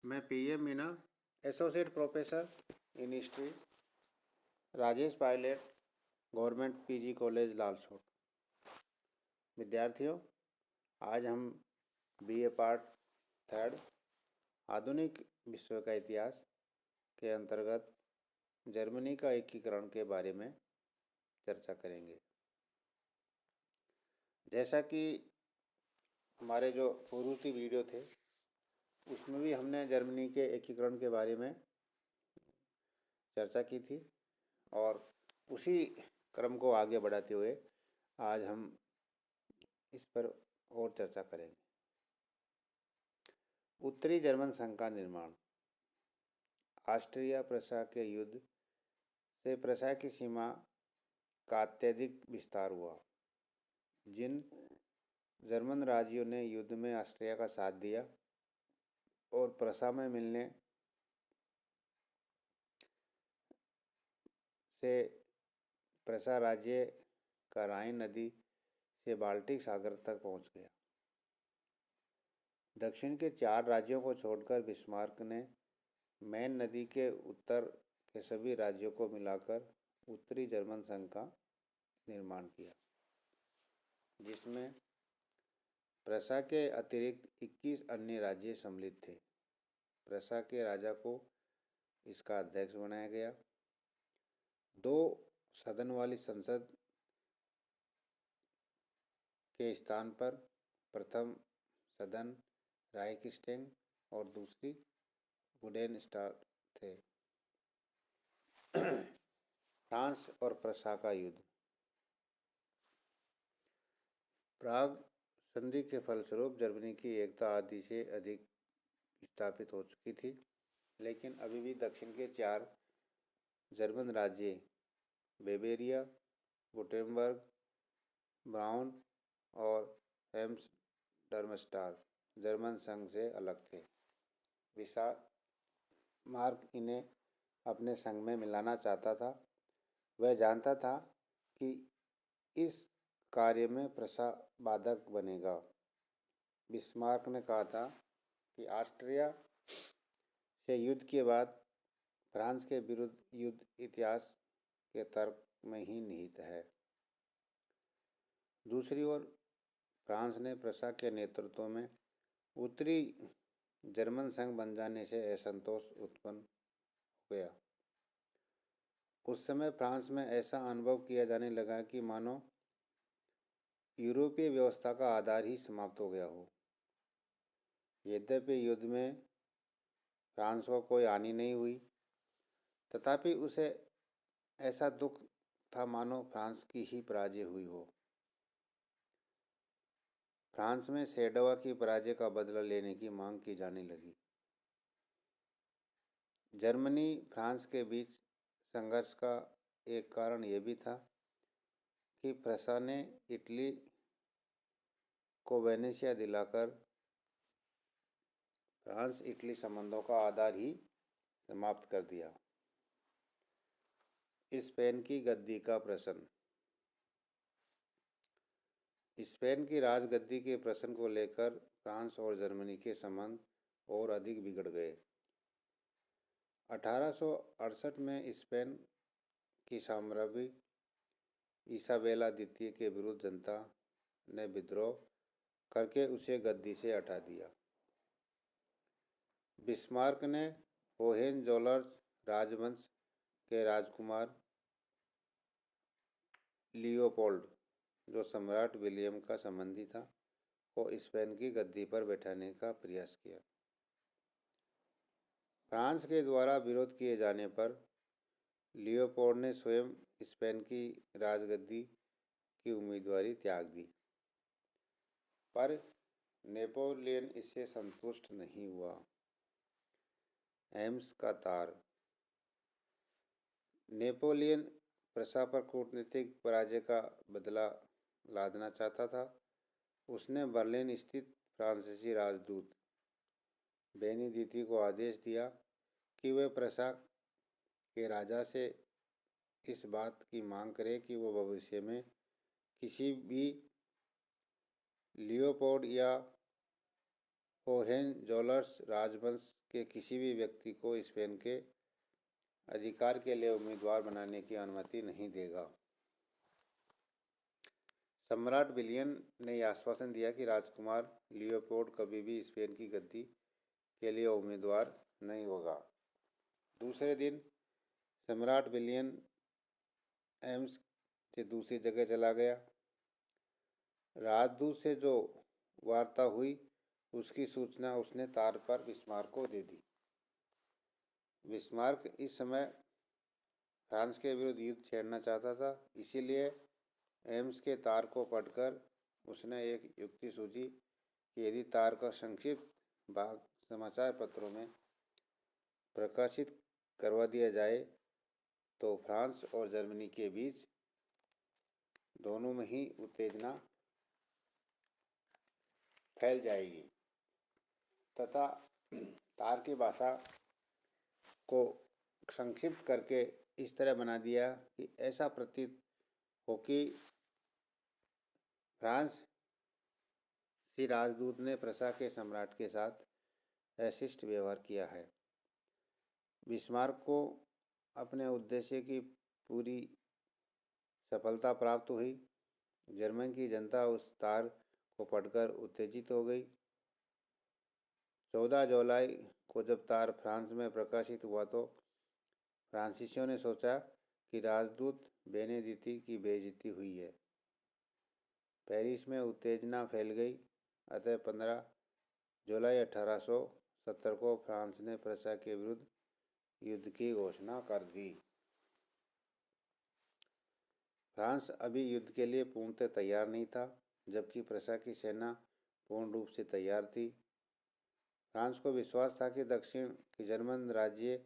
मैं PM Meena, associate professor in history, Rajesh Pilot, government PG college Lalsot. विद्यार्थियों, आज हम BA पार्ट 3 आधुनिक विश्व का इतिहास के अंतर्गत जर्मनी का एकीकरण के बारे में चर्चा करेंगे। जैसा कि हमारे जो पूर्ववर्ती वीडियो थे उसमें भी हमने जर्मनी के एकीकरण के बारे में चर्चा की थी और उसी क्रम को आगे बढ़ाते हुए आज हम इस पर और चर्चा करेंगे। उत्तरी जर्मन संघ का निर्माण। ऑस्ट्रिया प्रशा के युद्ध से प्रशा की सीमा का अत्यधिक विस्तार हुआ। जिन जर्मन राज्यों ने युद्ध में ऑस्ट्रिया का साथ दिया और प्रशा में मिलने से प्रशा राज्य का राइन नदी से बाल्टिक सागर तक पहुंच गया। दक्षिण के 4 राज्यों को छोड़कर बिस्मार्क ने मैन नदी के उत्तर के सभी राज्यों को मिलाकर उत्तरी जर्मन संघ का निर्माण किया, जिसमें प्रशा के अतिरिक्त 21 अन्य राज्य सम्मिलित थे। प्रशा के राजा को इसका अध्यक्ष बनाया गया। 2 सदन वाली संसद के स्थान पर प्रथम सदन राइक्सटैग और दूसरी बुंडेनस्टाग थे। फ्रांस और प्रशा का युद्ध। प्राग संधि के फलस्वरूप जर्मनी की एकता आधी से अधिक स्थापित हो चुकी थी, लेकिन अभी भी दक्षिण के 4 जर्मन राज्य बेवेरिया, वुटेम्बर्ग, ब्राउन और हेम्स-डर्मस्टाट जर्मन संघ से अलग थे। बिस्मार्क इन्हें अपने संघ में मिलाना चाहता था। वह जानता था कि इस कार्य में प्रशा बाधक बनेगा। बिस्मार्क ने कहा था कि ऑस्ट्रिया से युद्ध के बाद फ्रांस के विरुद्ध युद्ध इतिहास के तर्क में ही निहित है। दूसरी ओर फ्रांस ने प्रशा के नेतृत्व में उत्तरी जर्मन संघ बन जाने से असंतोष उत्पन्न हो गया। उस समय फ्रांस में ऐसा अनुभव किया जाने लगा कि मानो यूरोपीय व्यवस्था का आधार ही समाप्त हो गया हो। यद्यपि युद्ध में फ्रांस को कोई हानि नहीं हुई, तथापि उसे ऐसा दुख था मानो फ्रांस की ही पराजय हुई हो। फ्रांस में सेडोवा की पराजय का बदला लेने की मांग की जाने लगी। जर्मनी फ्रांस के बीच संघर्ष का एक कारण यह भी था कि प्रशा ने इटली को वेनेशिया दिलाकर फ्रांस इटली संबंधों का आधार ही समाप्त कर दिया। स्पेन की गद्दी का प्रश्न। स्पेन की राजगद्दी के प्रश्न को लेकर फ्रांस और जर्मनी के संबंध और अधिक बिगड़ गए। 1868 में स्पेन की साम्राज्ञी इसाबेला द्वितीय के विरुद्ध जनता ने विद्रोह करके उसे गद्दी से हटा दिया। बिस्मार्क ने होहेनजोलर्न राजवंश के राजकुमार लियोपोल्ड, जो सम्राट विलियम का संबंधी था, को स्पेन की गद्दी पर बैठाने का प्रयास किया। फ्रांस के द्वारा विरोध किए जाने पर लियोपोल्ड ने स्वयं स्पेन की राजगद्दी की उम्मीदवारी त्याग दी, पर नेपोलियन इससे संतुष्ट नहीं हुआ। एम्स का तार। नेपोलियन प्रशा पर कूटनीतिक पराजय का बदला लादना चाहता था। उसने बर्लिन स्थित फ्रांसीसी राजदूत बेनिदिती को आदेश दिया कि वे प्रशा के राजा से इस बात की मांग करे कि वो भविष्य में किसी भी लियोपोल्ड या होहेनजोलर्न राजवंश के किसी भी व्यक्ति को स्पेन के अधिकार के लिए उम्मीदवार बनाने की अनुमति नहीं देगा। सम्राट विलियम ने यह आश्वासन दिया कि राजकुमार लियोपोल्ड कभी भी स्पेन की गद्दी के लिए उम्मीदवार नहीं होगा। दूसरे दिन सम्राट विलियम एम्स से दूसरी जगह चला गया। राजदूत से जो वार्ता हुई उसकी सूचना उसने तार पर बिस्मार्क को दे दी। बिस्मार्क इस समय फ्रांस के विरुद्ध युद्ध छेड़ना चाहता था, इसीलिए एम्स के तार को पढ़कर उसने एक युक्ति सूझी कि यदि तार का संक्षिप्त भाग समाचार पत्रों में प्रकाशित करवा दिया जाए तो फ्रांस और जर्मनी के बीच दोनों में ही उत्तेजना फैल जाएगी तथा तार की भाषा को संक्षिप्त करके इस तरह बना दिया कि ऐसा प्रतीत हो कि फ्रांसीसी राजदूत ने प्रसा के सम्राट के साथ अशिष्ट व्यवहार किया है। बिस्मार्क को अपने उद्देश्य की पूरी सफलता प्राप्त हुई। जर्मन की जनता उस तार को पढ़कर उत्तेजित हो गई। 14 जुलाई को जब तार फ्रांस में प्रकाशित हुआ तो फ्रांसीसियों ने सोचा कि राजदूत बेनेडिक्ट की बेइज्जती हुई है। पेरिस में उत्तेजना फैल गई। अतः 15 जुलाई 1870 को फ्रांस ने प्रसा के विरुद्ध युद्ध की घोषणा कर दी। फ्रांस अभी युद्ध के लिए पूर्णतः तैयार नहीं था, जबकि प्रसा की सेना पूर्ण रूप से तैयार थी। फ्रांस को विश्वास था कि दक्षिण के जर्मन राज्य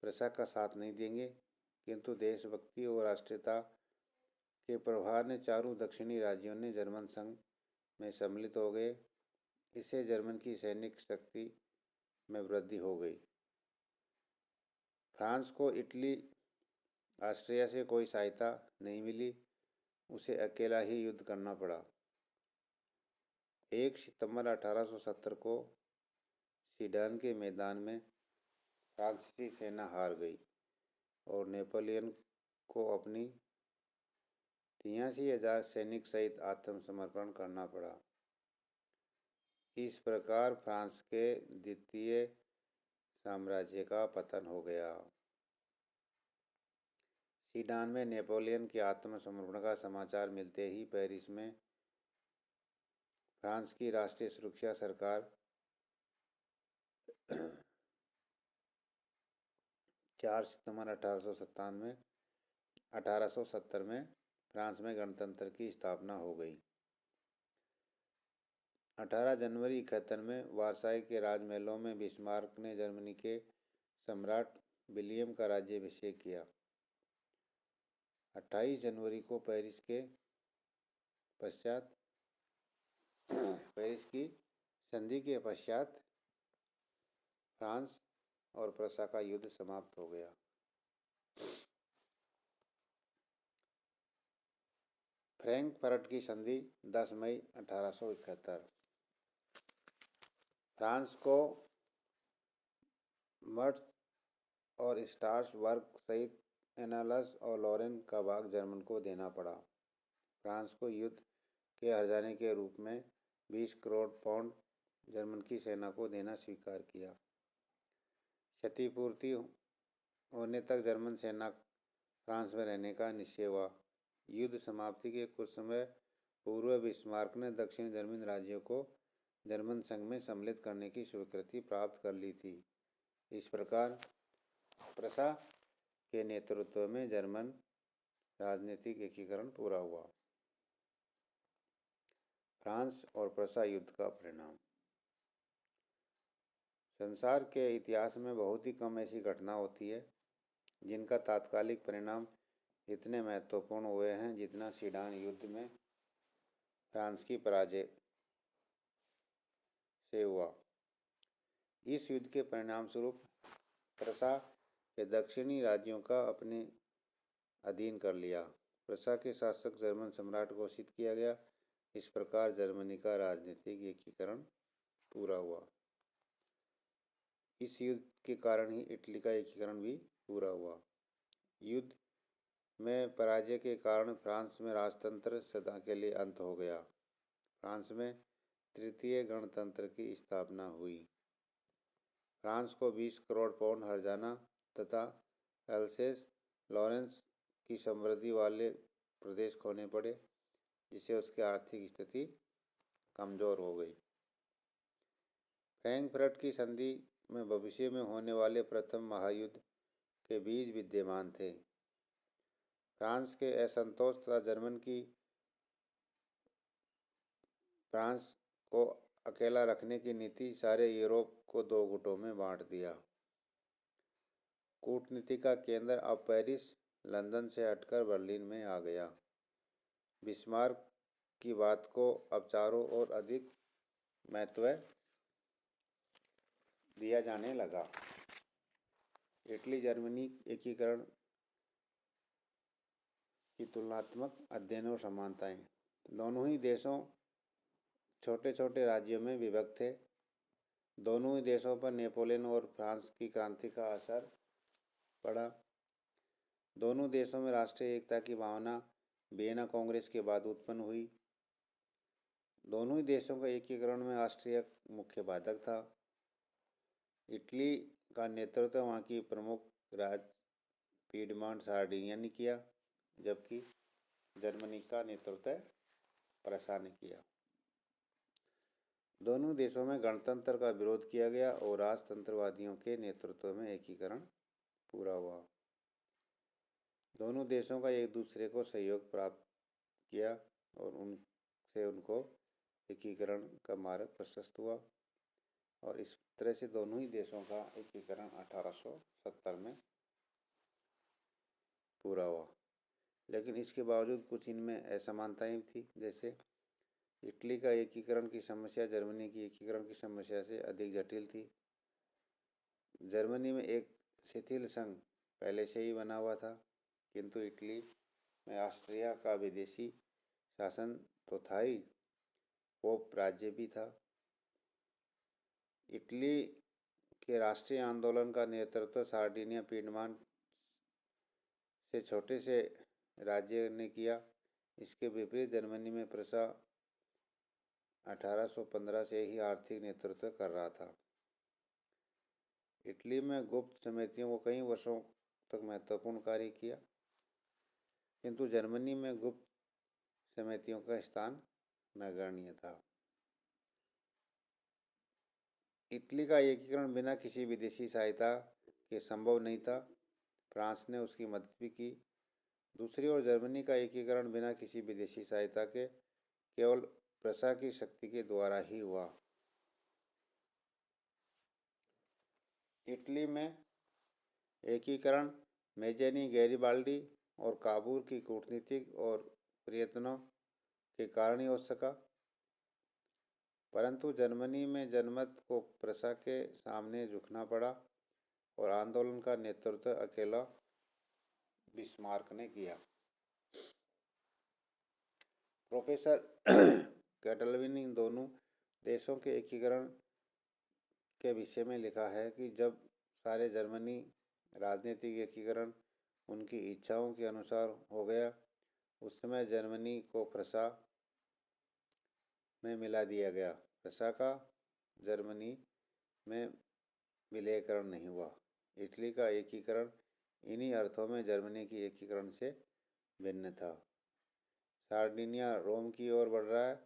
प्रसा का साथ नहीं देंगे, किंतु देशभक्ति और राष्ट्रीयता के प्रभाव ने चारों दक्षिणी राज्यों ने जर्मन संघ में सम्मिलित हो गए। इससे जर्मन की सैनिक शक्ति में वृद्धि हो गई। फ्रांस को इटली ऑस्ट्रिया से कोई सहायता नहीं मिली, उसे अकेला ही युद्ध करना पड़ा। 1 सितंबर 1870 को सीडन के मैदान में फ्रांसीसी सेना हार गई और नेपोलियन को अपनी 83,000 सैनिक सहित आत्मसमर्पण करना पड़ा। इस प्रकार फ्रांस के द्वितीय साम्राज्य का पतन हो गया। सीडन में नेपोलियन के आत्मसमर्पण का समाचार मिलते ही पेरिस में फ्रांस की राष्ट्रीय सुरक्षा सरकार 4 सितंबर 1870 में फ्रांस में गणतंत्र की स्थापना हो गई। 18 जनवरी 71 में वारसाई के राजमहलों में बिस्मार्क ने जर्मनी के सम्राट विलियम का राज्याभिषेक किया। 28 जनवरी को पेरिस की संधि के पश्चात फ्रांस और प्रसा का युद्ध समाप्त हो गया। फ्रैंकफर्ट की संधि 10 मई 1871। फ्रांस को मर्च और स्ट्रासबर्ग सहित एनालस और लॉरेन का भाग जर्मन को देना पड़ा। फ्रांस को युद्ध के हार जाने के रूप में 20 करोड़ पाउंड जर्मन की सेना को देना स्वीकार किया। क्षतिपूर्ति होने तक जर्मन सेना फ्रांस में रहने का निश्चय हुआ। युद्ध समाप्ति के कुछ समय पूर्व बिस्मार्क ने दक्षिण जर्मन राज्यों को जर्मन संघ में सम्मिलित करने की स्वीकृति प्राप्त कर ली थी। इस प्रकार प्रसा के नेतृत्व में जर्मन राजनीतिक एकीकरण पूरा हुआ। फ्रांस और प्रसा युद्ध का परिणाम। संसार के इतिहास में बहुत ही कम ऐसी घटना होती है जिनका तात्कालिक परिणाम इतने महत्वपूर्ण हुए हैं जितना सीडन युद्ध में फ्रांस की पराजय से हुआ। इस युद्ध के परिणाम स्वरूप प्रसा के दक्षिणी राज्यों का अपने अधीन कर लिया। प्रसा के शासक जर्मन सम्राट घोषित किया गया। इस प्रकार जर्मनी का राजनीतिक एकीकरण पूरा हुआ। इस युद्ध के कारण ही इटली का एकीकरण भी पूरा हुआ। युद्ध में पराजय के कारण फ्रांस में राजतंत्र सदा के लिए अंत हो गया। फ्रांस में तृतीय गणतंत्र की स्थापना हुई। फ्रांस को 20 करोड़ पाउंड हर्जाना तथा एल्सेस लॉरेंस की समृद्धि वाले प्रदेश खोने पड़े, जिससे उसकी आर्थिक स्थिति कमजोर हो गई। फ्रैंकफर्ट की संधि में भविष्य में होने वाले प्रथम महायुद्ध के बीज विद्यमान थे। फ्रांस के असंतोष तथा फ्रांस को अकेला रखने की नीति सारे यूरोप को दो गुटों में बांट दिया। कूटनीति का केंद्र अब पेरिस, लंदन से हटकर बर्लिन में आ गया। बिस्मार्क की बात को अब चारों ओर अधिक महत्व दिया जाने लगा। इटली जर्मनी एकीकरण की तुलनात्मक अध्ययन और समानताएं। दोनों ही देशों छोटे छोटे राज्यों में विभक्त थे। दोनों ही देशों पर नेपोलियन और फ्रांस की क्रांति का असर पड़ा। दोनों देशों में राष्ट्रीय एकता की भावना वियना कांग्रेस के बाद उत्पन्न हुई। दोनों ही देशों का एकीकरण में ऑस्ट्रिया मुख्य बाधक था। इटली का नेतृत्व वहाँ की प्रमुख राज पीडमॉन्ट सार्डिनिया ने किया, जबकि जर्मनी का नेतृत्व प्रशा ने किया। दोनों देशों में गणतंत्र का विरोध किया गया और राजतंत्रवादियों के नेतृत्व में एकीकरण पूरा हुआ। दोनों देशों का एक दूसरे को सहयोग प्राप्त किया और उनसे उनको एकीकरण का मार्ग प्रशस्त हुआ और इस तरह से दोनों ही देशों का एकीकरण 1870 में पूरा हुआ। लेकिन इसके बावजूद कुछ इनमें असमानताएं थी, जैसे इटली का एकीकरण की समस्या जर्मनी की एकीकरण की समस्या से अधिक जटिल थी। जर्मनी में एक शिथिल संघ पहले से ही बना हुआ था, किंतु इटली में ऑस्ट्रिया का विदेशी शासन तो था ही, पोप राज्य भी था। इटली के राष्ट्रीय आंदोलन का नेतृत्व सार्डिनिया पीडमॉन्ट से छोटे से राज्य ने किया। इसके विपरीत जर्मनी में प्रशा 1815 से ही आर्थिक नेतृत्व कर रहा था। इटली में गुप्त समितियों को कई वर्षों तक महत्वपूर्ण कार्य किया, किंतु जर्मनी में गुप्त समितियों का स्थान नगण्य था। इटली का एकीकरण बिना किसी विदेशी सहायता के संभव नहीं था। फ्रांस ने उसकी मदद भी की। दूसरी ओर जर्मनी का एकीकरण बिना किसी विदेशी सहायता के केवल प्रशा की शक्ति के द्वारा ही हुआ। इटली में एकीकरण मेज़ेनी, गैरिबाल्डी और काबूल की कूटनीतिक और प्रयत्नों के कारण ही हो सका, परंतु जर्मनी में जनमत को प्रशा के सामने झुकना पड़ा और आंदोलन का नेतृत्व अकेला बिस्मार्क ने किया। प्रोफेसर कैटलविन इन दोनों देशों के एकीकरण के विषय में लिखा है कि जब सारे जर्मनी राजनीतिक एकीकरण उनकी इच्छाओं के अनुसार हो गया, उस समय जर्मनी को प्रशा में मिला दिया गया। प्रशा का जर्मनी में विलयीकरण नहीं हुआ। इटली का एकीकरण इन्हीं अर्थों में जर्मनी की एकीकरण से भिन्न था। सार्डिनिया रोम की ओर बढ़ रहा है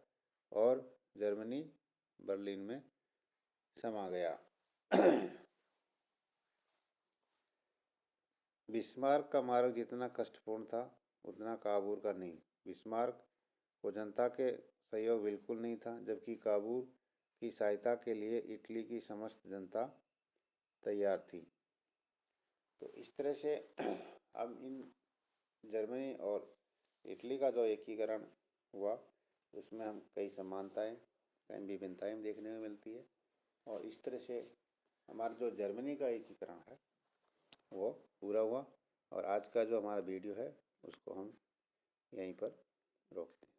और जर्मनी बर्लिन में समा गया। बिस्मार्क का मार्ग जितना कष्टपूर्ण था, उतना काबूल का नहीं। बिस्मार्क को जनता के सहयोग बिल्कुल नहीं था, जबकि काबूल की सहायता के लिए इटली की समस्त जनता तैयार थी। तो इस तरह से अब इन जर्मनी और इटली का जो एकीकरण हुआ, उसमें हम कई समानताएं, कई विभिन्नताएं देखने में मिलती है और इस तरह से हमारा जो जर्मनी का एकीकरण है वो पूरा हुआ। और आज का जो हमारा वीडियो है उसको हम यहीं पर रोकते हैं।